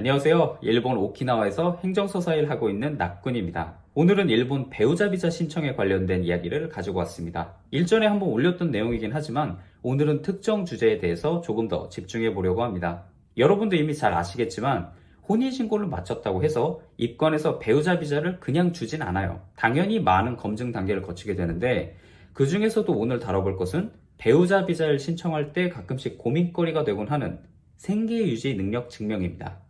안녕하세요. 일본 오키나와에서 행정서사 일 하고 있는 낙군입니다. 오늘은 일본 배우자 비자 신청에 관련된 이야기를 가지고 왔습니다. 일전에 한번 올렸던 내용이긴 하지만 오늘은 특정 주제에 대해서 조금 더 집중해 보려고 합니다. 여러분도 이미 잘 아시겠지만 혼인신고를 마쳤다고 해서 입건해서 배우자 비자를 그냥 주진 않아요. 당연히 많은 검증 단계를 거치게 되는데 그 중에서도 오늘 다뤄볼 것은 배우자 비자를 신청할 때 가끔씩 고민거리가 되곤 하는 생계유지 능력 증명입니다.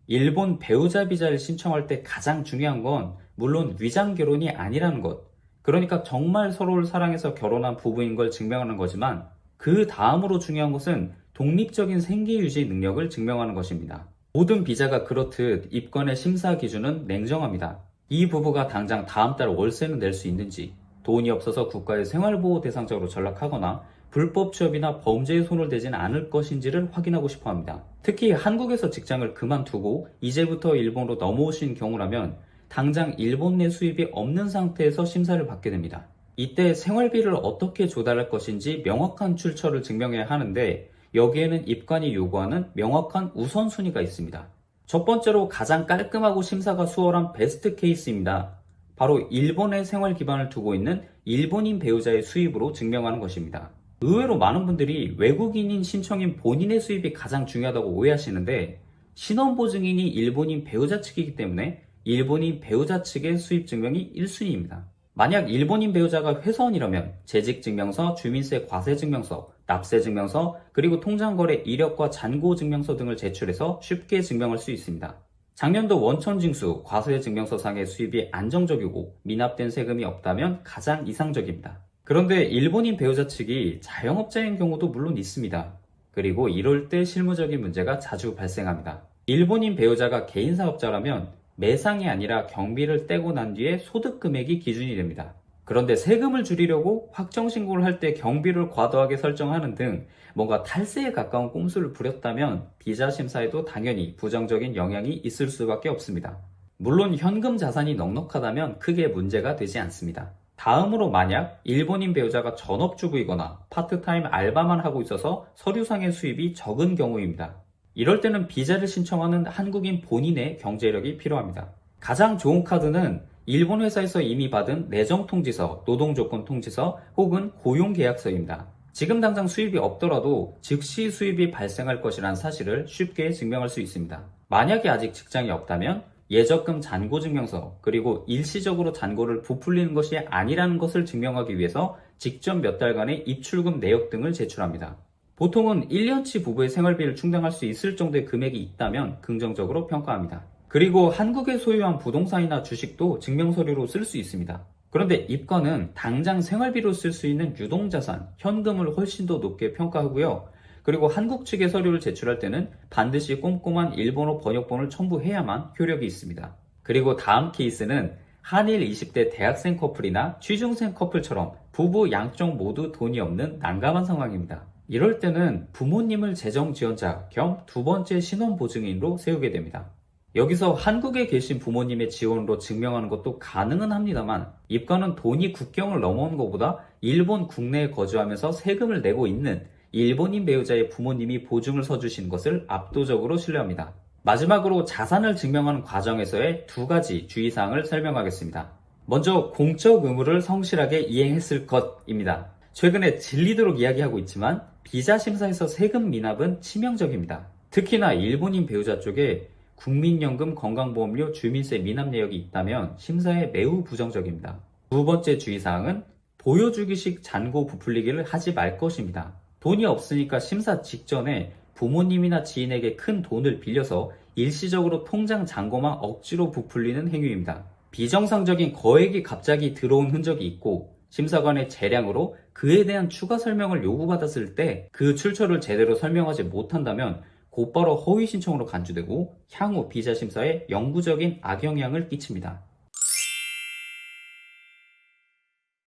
일본 배우자 비자를 신청할 때 가장 중요한 건 물론 위장 결혼이 아니라는 것. 그러니까 정말 서로를 사랑해서 결혼한 부부인 걸 증명하는 거지만 그 다음으로 중요한 것은 독립적인 생계 유지 능력을 증명하는 것입니다. 모든 비자가 그렇듯 입건의 심사 기준은 냉정합니다. 이 부부가 당장 다음 달 월세는 낼 수 있는지, 돈이 없어서 국가의 생활보호 대상자로 전락하거나 불법 취업이나 범죄에 손을 대진 않을 것인지를 확인하고 싶어 합니다. 특히 한국에서 직장을 그만두고 이제부터 일본으로 넘어오신 경우라면 당장 일본 내 수입이 없는 상태에서 심사를 받게 됩니다. 이때 생활비를 어떻게 조달할 것인지 명확한 출처를 증명해야 하는데 여기에는 입관이 요구하는 명확한 우선순위가 있습니다. 첫 번째로 가장 깔끔하고 심사가 수월한 베스트 케이스입니다. 바로 일본의 생활 기반을 두고 있는 일본인 배우자의 수입으로 증명하는 것입니다. 의외로 많은 분들이 외국인인 신청인 본인의 수입이 가장 중요하다고 오해하시는데 신원보증인이 일본인 배우자 측이기 때문에 일본인 배우자 측의 수입 증명이 1순위입니다. 만약 일본인 배우자가 회사원이라면 재직증명서, 주민세 과세증명서, 납세증명서, 그리고 통장거래 이력과 잔고증명서 등을 제출해서 쉽게 증명할 수 있습니다. 작년도 원천징수, 과세증명서상의 수입이 안정적이고 미납된 세금이 없다면 가장 이상적입니다. 그런데 일본인 배우자 측이 자영업자인 경우도 물론 있습니다. 그리고 이럴 때 실무적인 문제가 자주 발생합니다. 일본인 배우자가 개인사업자라면 매상이 아니라 경비를 떼고 난 뒤에 소득 금액이 기준이 됩니다. 그런데 세금을 줄이려고 확정신고를 할 때 경비를 과도하게 설정하는 등 뭔가 탈세에 가까운 꼼수를 부렸다면 비자 심사에도 당연히 부정적인 영향이 있을 수밖에 없습니다. 물론 현금 자산이 넉넉하다면 크게 문제가 되지 않습니다. 다음으로 만약 일본인 배우자가 전업주부이거나 파트타임 알바만 하고 있어서 서류상의 수입이 적은 경우입니다. 이럴 때는 비자를 신청하는 한국인 본인의 경제력이 필요합니다. 가장 좋은 카드는 일본 회사에서 이미 받은 내정통지서, 노동조건통지서 혹은 고용계약서입니다. 지금 당장 수입이 없더라도 즉시 수입이 발생할 것이라는 사실을 쉽게 증명할 수 있습니다. 만약에 아직 직장이 없다면 예적금 잔고증명서 그리고 일시적으로 잔고를 부풀리는 것이 아니라는 것을 증명하기 위해서 직접 몇 달간의 입출금 내역 등을 제출합니다. 보통은 1년치 부부의 생활비를 충당할 수 있을 정도의 금액이 있다면 긍정적으로 평가합니다. 그리고 한국에 소유한 부동산이나 주식도 증명서류로 쓸 수 있습니다. 그런데 입건은 당장 생활비로 쓸 수 있는 유동자산, 현금을 훨씬 더 높게 평가하고요. 그리고 한국 측의 서류를 제출할 때는 반드시 꼼꼼한 일본어 번역본을 첨부해야만 효력이 있습니다. 그리고 다음 케이스는 한일 20대 대학생 커플이나 취중생 커플처럼 부부 양쪽 모두 돈이 없는 난감한 상황입니다. 이럴 때는 부모님을 재정 지원자 겸 두 번째 신원보증인으로 세우게 됩니다. 여기서 한국에 계신 부모님의 지원으로 증명하는 것도 가능은 합니다만 입건은 돈이 국경을 넘어온 것보다 일본 국내에 거주하면서 세금을 내고 있는 일본인 배우자의 부모님이 보증을 서주신 것을 압도적으로 신뢰합니다. 마지막으로 자산을 증명하는 과정에서의 두 가지 주의사항을 설명하겠습니다. 먼저 공적 의무를 성실하게 이행했을 것입니다. 최근에 질리도록 이야기하고 있지만 비자 심사에서 세금 미납은 치명적입니다. 특히나 일본인 배우자 쪽에 국민연금, 건강보험료, 주민세 미납 내역이 있다면 심사에 매우 부정적입니다. 두 번째 주의사항은 보여주기식 잔고 부풀리기를 하지 말 것입니다. 돈이 없으니까 심사 직전에 부모님이나 지인에게 큰 돈을 빌려서 일시적으로 통장 잔고만 억지로 부풀리는 행위입니다. 비정상적인 거액이 갑자기 들어온 흔적이 있고 심사관의 재량으로 그에 대한 추가 설명을 요구받았을 때 그 출처를 제대로 설명하지 못한다면 곧바로 허위 신청으로 간주되고 향후 비자 심사에 영구적인 악영향을 끼칩니다.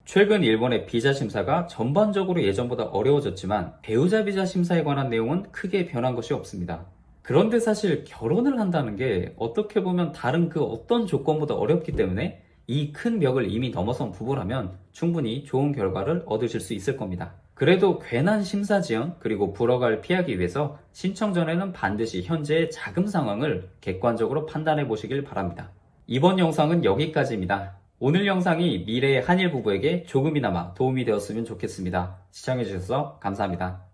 최근 일본의 비자 심사가 전반적으로 예전보다 어려워졌지만 배우자 비자 심사에 관한 내용은 크게 변한 것이 없습니다. 그런데 사실 결혼을 한다는 게 어떻게 보면 다른 그 어떤 조건보다 어렵기 때문에 이 큰 벽을 이미 넘어선 부부라면 충분히 좋은 결과를 얻으실 수 있을 겁니다. 그래도 괜한 심사 지연 그리고 불허가를 피하기 위해서 신청 전에는 반드시 현재의 자금 상황을 객관적으로 판단해 보시길 바랍니다. 이번 영상은 여기까지입니다. 오늘 영상이 미래의 한일 부부에게 조금이나마 도움이 되었으면 좋겠습니다. 시청해 주셔서 감사합니다.